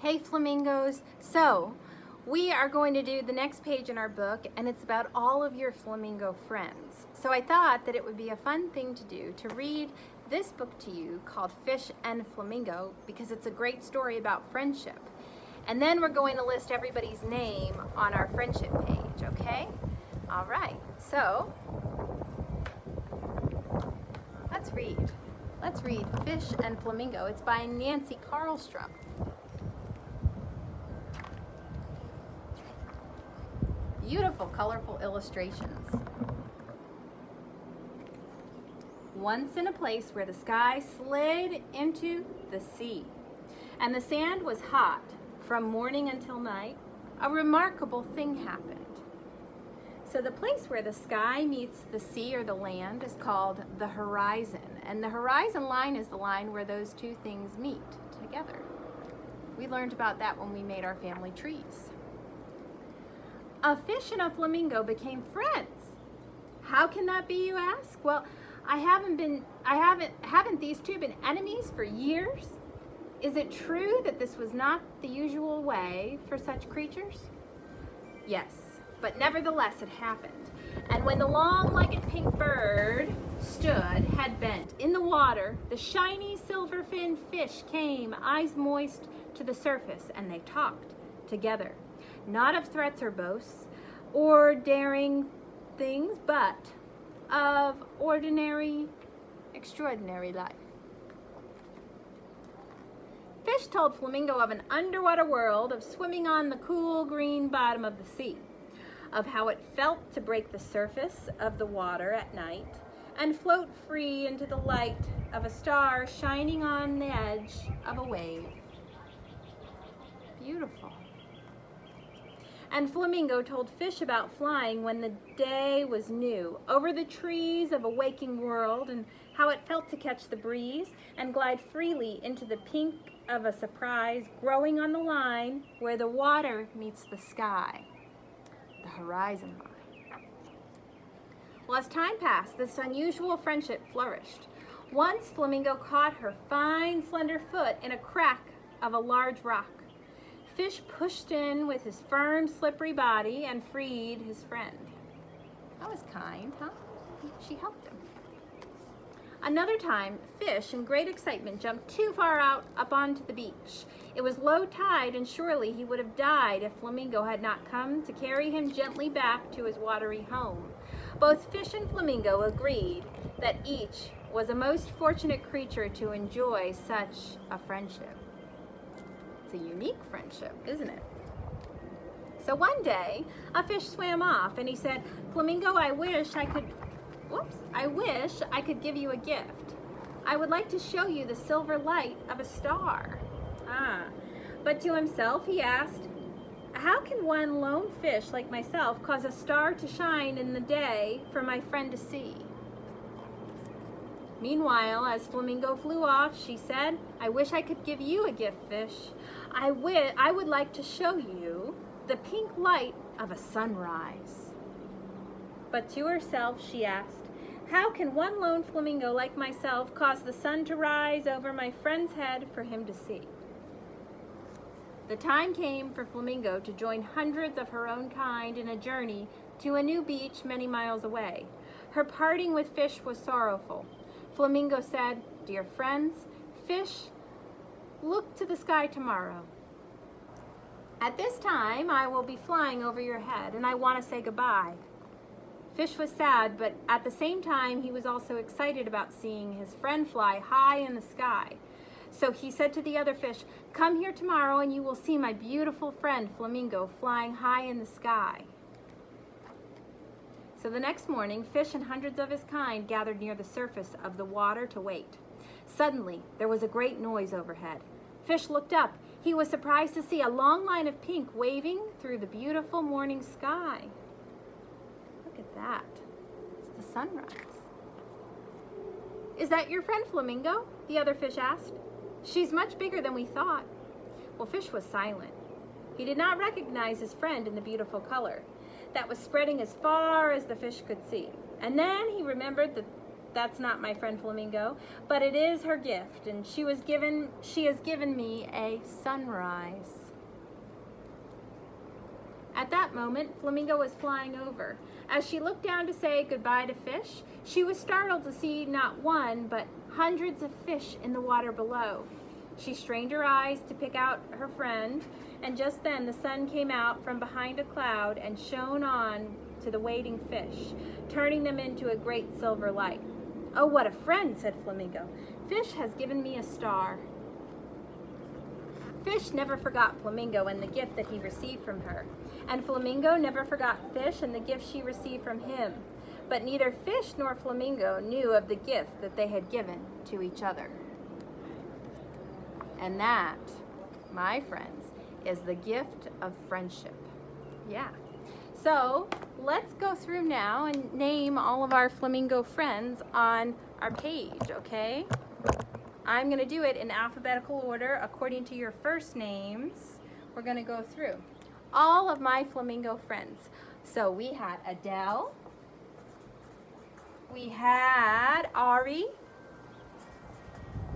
Hey flamingos, so we are going to do the next page in our book, and it's about all of your flamingo friends. So I thought that it would be a fun thing to do to read this book to you called Fish and Flamingo, because it's a great story about friendship. And then we're going to list everybody's name on our friendship page, okay? All right, so let's read. Let's read Fish and Flamingo. It's by Nancy Carlstrom. Beautiful, colorful illustrations. Once in a place where the sky slid into the sea, and the sand was hot from morning until night, a remarkable thing happened. So the place where the sky meets the sea or the land is called the horizon, and the horizon line is the line where those two things meet together. We learned about that when we made our family trees. A fish and a flamingo became friends. How can that be, you ask? Well, haven't these two been enemies for years? Is it true that this was not the usual way for such creatures? Yes, but nevertheless it happened. And when the long-legged pink bird stood, head bent, in the water, the shiny silver-finned fish came, eyes moist, to the surface, and they talked together. Not of threats or boasts or daring things, but of ordinary, extraordinary life. Fish told Flamingo of an underwater world, of swimming on the cool green bottom of the sea, of how it felt to break the surface of the water at night and float free into the light of a star shining on the edge of a wave. Beautiful. And Flamingo told Fish about flying when the day was new, over the trees of a waking world, and how it felt to catch the breeze and glide freely into the pink of a surprise growing on the line where the water meets the sky, the horizon line. Well, as time passed, this unusual friendship flourished. Once Flamingo caught her fine, slender foot in a crack of a large rock. Fish pushed in with his firm, slippery body and freed his friend. That was kind, huh? She helped him. Another time, Fish, in great excitement, jumped too far out up onto the beach. It was low tide, and surely he would have died if Flamingo had not come to carry him gently back to his watery home. Both Fish and Flamingo agreed that each was a most fortunate creature to enjoy such a friendship. It's a unique friendship, isn't it? So one day, a fish swam off and he said, "Flamingo, I wish I could give you a gift. I would like to show you the silver light of a star." But to himself he asked, "How can one lone fish like myself cause a star to shine in the day for my friend to see?" Meanwhile, as Flamingo flew off, she said, "I wish I could give you a gift, Fish. I would like to show you the pink light of a sunrise." But to herself she asked, "How can one lone flamingo like myself cause the sun to rise over my friend's head for him to see?" The time came for Flamingo to join hundreds of her own kind in a journey to a new beach many miles away. Her parting with Fish was sorrowful. Flamingo said, "Dear friends, Fish, look to the sky tomorrow. At this time, I will be flying over your head, and I want to say goodbye." Fish was sad, but at the same time, he was also excited about seeing his friend fly high in the sky. So he said to the other fish, "Come here tomorrow, and you will see my beautiful friend Flamingo flying high in the sky." So the next morning, Fish and hundreds of his kind gathered near the surface of the water to wait. Suddenly, there was a great noise overhead. Fish looked up. He was surprised to see a long line of pink waving through the beautiful morning sky. Look at that. It's the sunrise. "Is that your friend Flamingo?" the other fish asked. "She's much bigger than we thought." Well, Fish was silent. He did not recognize his friend in the beautiful color that was spreading as far as the fish could see. And then he remembered that's not my friend Flamingo, but it is her gift, and she has given me a sunrise. At that moment, Flamingo was flying over. As she looked down to say goodbye to Fish, she was startled to see not one, but hundreds of fish in the water below. She strained her eyes to pick out her friend, and just then the sun came out from behind a cloud and shone on to the waiting fish, turning them into a great silver light. "Oh, what a friend," said Flamingo. "Fish has given me a star." Fish never forgot Flamingo and the gift that he received from her. And Flamingo never forgot Fish and the gift she received from him. But neither Fish nor Flamingo knew of the gift that they had given to each other. And that, my friends, is the gift of friendship. Yeah. So let's go through now and name all of our Flamingo friends on our page, okay? I'm going to do it in alphabetical order according to your first names. We're going to go through all of my Flamingo friends. So we had Adele. We had Ari.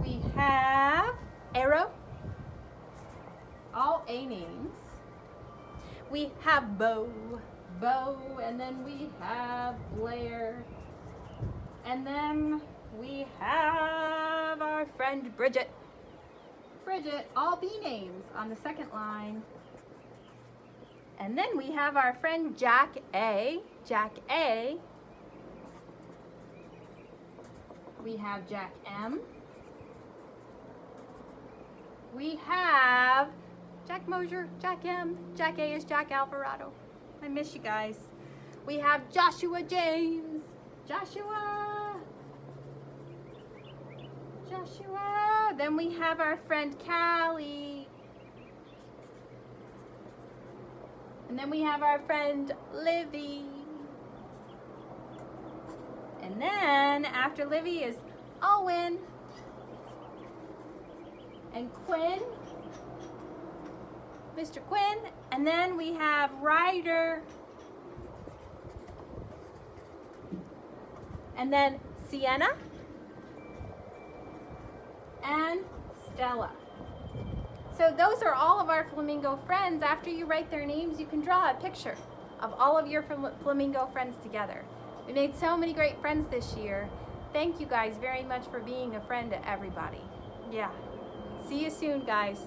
We have Arrow. All A names. We have Beau. And then we have Blair. And then we have our friend Bridgette. All B names on the second line. And then we have our friend Jack A. We have Jack M. We have Jack Mosier, Jack M. Jack A is Jack Alvarado. I miss you guys. We have Joshua James. Joshua. Then we have our friend Kahli. And then we have our friend Livie. And then after Livie is Owen and Quinn, Mr. Quinn. And then we have Ryder. And then Sienna and Stella. So those are all of our Flamingo friends. After you write their names, you can draw a picture of all of your Flamingo friends together. We made so many great friends this year. Thank you guys very much for being a friend to everybody. Yeah. See you soon, guys.